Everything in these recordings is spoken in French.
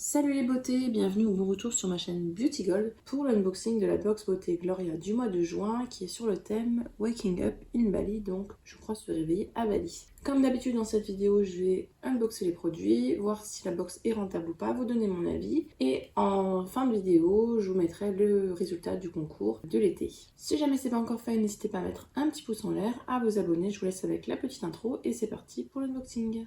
Salut les beautés, bienvenue ou bon retour sur ma chaîne Beauty Gold pour l'unboxing de la box beauté Gloria du mois de juin qui est sur le thème Waking Up in Bali, donc je crois se réveiller à Bali. Comme d'habitude dans cette vidéo, je vais unboxer les produits, voir si la box est rentable ou pas, vous donner mon avis et en fin de vidéo, je vous mettrai le résultat du concours de l'été. Si jamais c'est pas encore fait, n'hésitez pas à mettre un petit pouce en l'air, à vous abonner, je vous laisse avec la petite intro et c'est parti pour l'unboxing.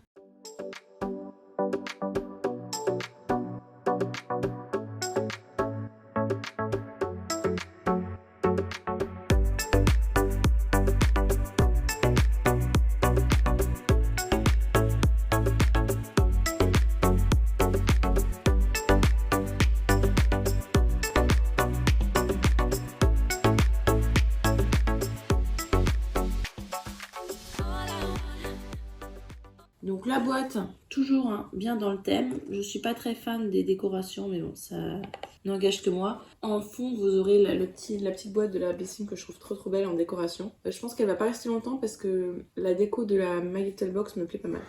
Donc la boîte, toujours bien dans le thème. Je suis pas très fan des décorations, mais bon, ça n'engage que moi. En fond, vous aurez la petite boîte de la Bessim que je trouve trop belle en décoration. Je pense qu'elle va pas rester longtemps parce que la déco de la My Little Box me plaît pas mal.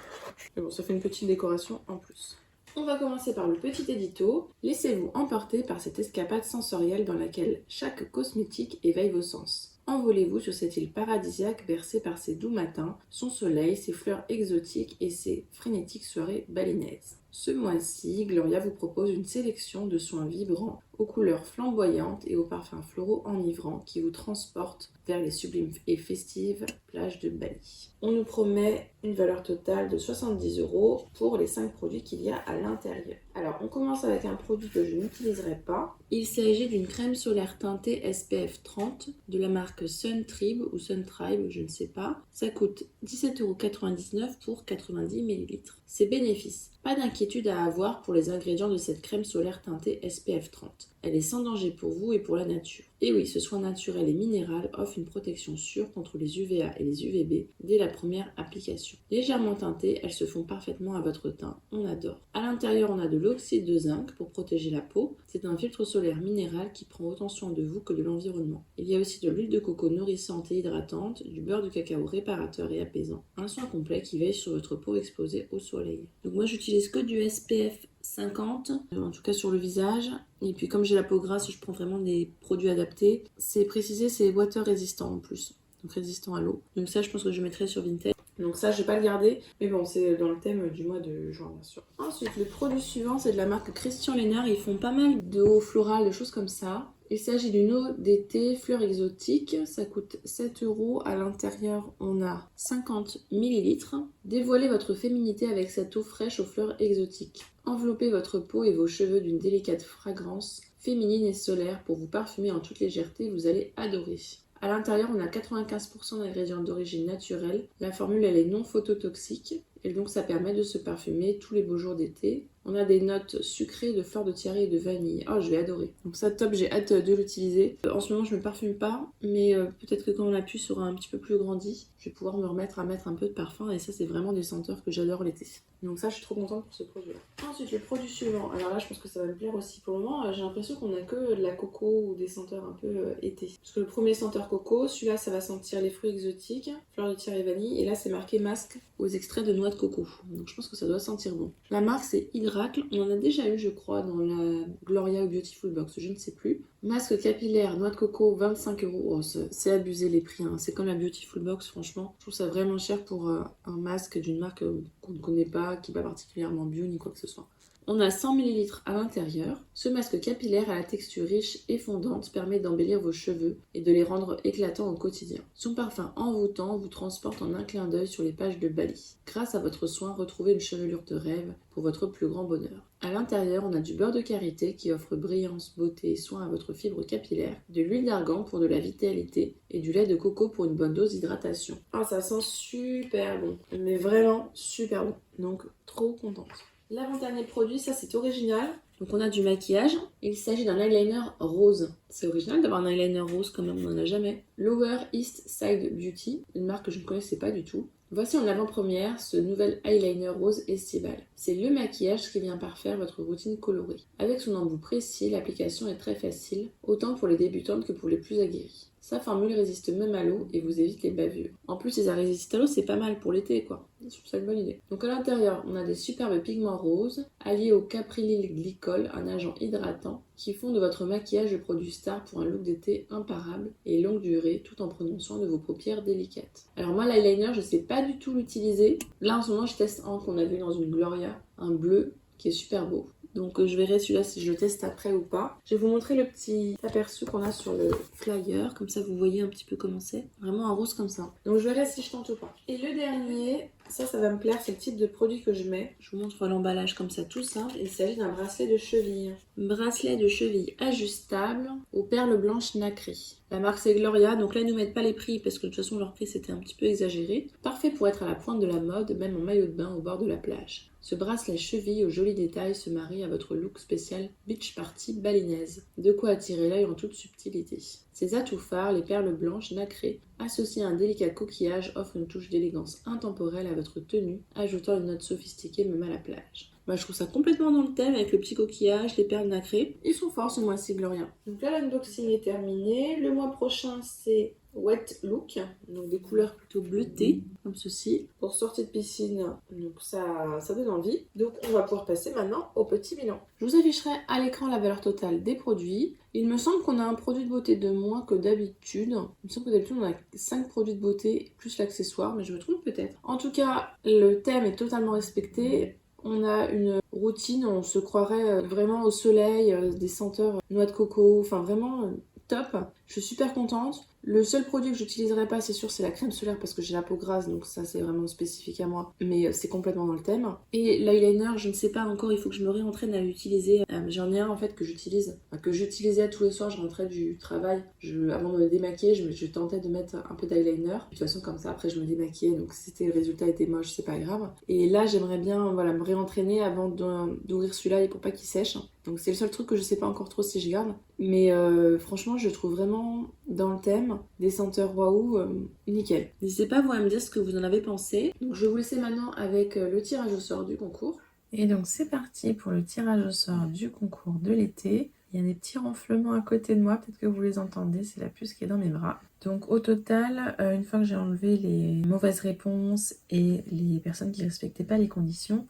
Mais bon, ça fait une petite décoration en plus. On va commencer par le petit édito. Laissez-vous emporter par cette escapade sensorielle dans laquelle chaque cosmétique éveille vos sens. Envolez-vous sur cette île paradisiaque bercée par ses doux matins, son soleil, ses fleurs exotiques et ses frénétiques soirées balinaises. Ce mois-ci, Gloria vous propose une sélection de soins vibrants, aux couleurs flamboyantes et aux parfums floraux enivrants qui vous transportent vers les sublimes et festives plages de Bali. On nous promet une valeur totale de 70 € pour les 5 produits qu'il y a à l'intérieur. Alors, on commence avec un produit que je n'utiliserai pas. Il s'agit d'une crème solaire teintée SPF 30 de la marque Suntribe ou Suntribe, je ne sais pas. Ça coûte 17,99 € pour 90 ml. Ses bénéfices. Pas d'inquiétude à avoir pour les ingrédients de cette crème solaire teintée SPF 30. Elle est sans danger pour vous et pour la nature. Et oui, ce soin naturel et minéral offre une protection sûre contre les UVA et les UVB dès la première application. Légèrement teintées, elles se font parfaitement à votre teint. On adore. À l'intérieur, on a de l'oxyde de zinc pour protéger la peau. C'est un filtre solaire minéral qui prend autant soin de vous que de l'environnement. Il y a aussi de l'huile de coco nourrissante et hydratante, du beurre de cacao réparateur et apaisant. Un soin complet qui veille sur votre peau exposée au soleil. Donc moi, j'utilise que du SPF 50, en tout cas sur le visage. Et puis comme j'ai la peau grasse, je prends vraiment des produits adaptés. C'est précisé, c'est water résistant en plus, donc résistant à l'eau. Donc ça, je pense que je mettrai sur Vinted. Donc ça, je vais pas le garder, mais bon, c'est dans le thème du mois de juin, bien sûr. Ensuite, le produit suivant, c'est de la marque Christian Lennart. Ils font pas mal de eau florale, de choses comme ça. Il s'agit d'une eau d'été fleurs exotiques, ça coûte 7 €. À l'intérieur, on a 50 ml. Dévoilez votre féminité avec cette eau fraîche aux fleurs exotiques. Enveloppez votre peau et vos cheveux d'une délicate fragrance féminine et solaire pour vous parfumer en toute légèreté, vous allez adorer. À l'intérieur, on a 95% d'ingrédients d'origine naturelle. La formule, elle est non phototoxique et donc ça permet de se parfumer tous les beaux jours d'été. On a des notes sucrées de fleurs de tiare et de vanille. Oh, je vais adorer. Donc ça, top, j'ai hâte de l'utiliser. En ce moment, je ne me parfume pas, mais peut-être que quand la puce sera un petit peu plus grandie, je vais pouvoir me remettre à mettre un peu de parfum. Et ça, c'est vraiment des senteurs que j'adore l'été. Donc ça, je suis trop contente pour ce produit-là. Ensuite, le produit suivant. Alors là, je pense que ça va me plaire aussi. Pour le moment, j'ai l'impression qu'on a que de la coco ou des senteurs un peu été. Parce que le premier senteur coco, celui-là, ça va sentir les fruits exotiques, fleurs de tiare et vanille. Et là, c'est marqué masque aux extraits de noix de coco. Donc je pense que ça doit sentir bon. La marque, c'est Hydracle. On en a déjà eu, je crois, dans la Gloria ou Beautiful Box, je ne sais plus. Masque capillaire, noix de coco, 25 €. Oh, c'est abusé les prix, hein. C'est comme la Beautiful Box, franchement. Je trouve ça vraiment cher pour un masque d'une marque qu'on ne connaît pas, qui n'est pas particulièrement bio ni quoi que ce soit. On a 100 ml à l'intérieur. Ce masque capillaire à la texture riche et fondante permet d'embellir vos cheveux et de les rendre éclatants au quotidien. Son parfum envoûtant vous transporte en un clin d'œil sur les pages de Bali. Grâce à votre soin, retrouvez une chevelure de rêve pour votre plus grand bonheur. À l'intérieur, on a du beurre de karité qui offre brillance, beauté et soin à votre fibre capillaire, de l'huile d'argan pour de la vitalité et du lait de coco pour une bonne dose d'hydratation. Ah, ça sent super bon, mais vraiment super bon. Donc, trop contente. L'avant-dernier produit, ça c'est original. Donc on a du maquillage. Il s'agit d'un eyeliner rose. C'est original d'avoir un eyeliner rose quand même, on n'en a jamais. Lower East Side Beauty, une marque que je ne connaissais pas du tout. Voici en avant-première ce nouvel eyeliner rose estival. C'est le maquillage qui vient parfaire votre routine colorée. Avec son embout précis, l'application est très facile, autant pour les débutantes que pour les plus aguerries. Sa formule résiste même à l'eau et vous évite les bavures. En plus, si ça résiste à l'eau, c'est pas mal pour l'été, quoi. Je trouve ça une bonne idée. Donc à l'intérieur, on a des superbes pigments roses alliés au caprylyl glycol, un agent hydratant qui font de votre maquillage le produit star pour un look d'été imparable et longue durée tout en prenant soin de vos paupières délicates. Alors moi l'eyeliner, je sais pas du tout l'utiliser. Là en ce moment, je teste un qu'on a vu dans une Gloria, un bleu qui est super beau. Donc je verrai celui-là si je le teste après ou pas. Je vais vous montrer le petit aperçu qu'on a sur le flyer. Comme ça vous voyez un petit peu comment c'est. Vraiment un rose comme ça. Donc je verrai si je tente ou pas. Et le dernier, ça va me plaire, c'est le type de produit que je mets. Je vous montre l'emballage comme ça tout simple. Il s'agit d'un bracelet de cheville. Bracelet de cheville ajustable aux perles blanches nacrées. La marque c'est Gloria, donc là ils ne nous mettent pas les prix parce que de toute façon leur prix c'était un petit peu exagéré. Parfait pour être à la pointe de la mode, même en maillot de bain au bord de la plage. Ce bracelet cheville aux jolis détails se marie à votre look spécial beach party balinaise. De quoi attirer l'œil en toute subtilité. Ces atouts phares, les perles blanches nacrées, associées à un délicat coquillage, offrent une touche d'élégance intemporelle à votre tenue, ajoutant une note sophistiquée même à la plage. Bah, je trouve ça complètement dans le thème avec le petit coquillage, les perles nacrées. Ils sont forts ce mois-ci, Gloria. Donc là, l'unboxing est terminé. Le mois prochain, c'est Wet Look, donc des couleurs plutôt bleutées, comme ceci, pour sortie de piscine, donc ça donne envie. Donc on va pouvoir passer maintenant au petit bilan. Je vous afficherai à l'écran la valeur totale des produits. Il me semble qu'on a un produit de beauté de moins que d'habitude. Il me semble que d'habitude on a 5 produits de beauté plus l'accessoire, mais je me trompe peut-être. En tout cas, le thème est totalement respecté. On a une routine, on se croirait vraiment au soleil, des senteurs noix de coco, enfin vraiment top. Je suis super contente. Le seul produit que j'utiliserai pas, c'est sûr, c'est la crème solaire parce que j'ai la peau grasse, donc ça c'est vraiment spécifique à moi, mais c'est complètement dans le thème. Et l'eyeliner, je ne sais pas encore, il faut que je me réentraîne à l'utiliser. J'en ai un en fait que j'utilise, que j'utilisais tous les soirs, je rentrais du travail, avant de me démaquiller, je tentais de mettre un peu d'eyeliner. De toute façon comme ça, après je me démaquillais, donc si le résultat était moche, c'est pas grave. Et là j'aimerais bien me réentraîner avant d'ouvrir celui-là pour pas qu'il sèche. Donc c'est le seul truc que je sais pas encore trop si je garde. Mais franchement, je trouve vraiment dans le thème des senteurs waouh, nickel. N'hésitez pas vous à me dire ce que vous en avez pensé. Donc je vais vous laisser maintenant avec le tirage au sort du concours. Et donc c'est parti pour le tirage au sort du concours de l'été. Il y a des petits ronflements à côté de moi, peut-être que vous les entendez, c'est la puce qui est dans mes bras. Donc au total, une fois que j'ai enlevé les mauvaises réponses et les personnes qui ne respectaient pas les conditions,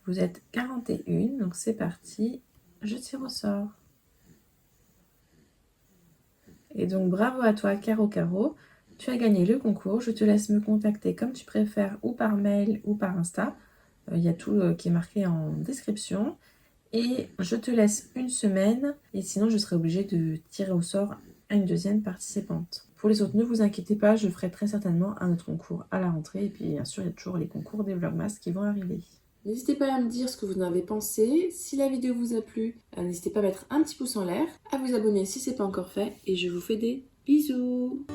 vous êtes 41, donc c'est parti, je tire au sort. Et donc bravo à toi Caro Caro, tu as gagné le concours, je te laisse me contacter comme tu préfères ou par mail ou par Insta. Il y a tout qui est marqué en description. Et je te laisse une semaine et sinon je serai obligée de tirer au sort à une deuxième participante. Pour les autres, ne vous inquiétez pas, je ferai très certainement un autre concours à la rentrée. Et puis bien sûr, il y a toujours les concours des Vlogmas qui vont arriver. N'hésitez pas à me dire ce que vous en avez pensé. Si la vidéo vous a plu, n'hésitez pas à mettre un petit pouce en l'air, à vous abonner si ce n'est pas encore fait. Et je vous fais des bisous.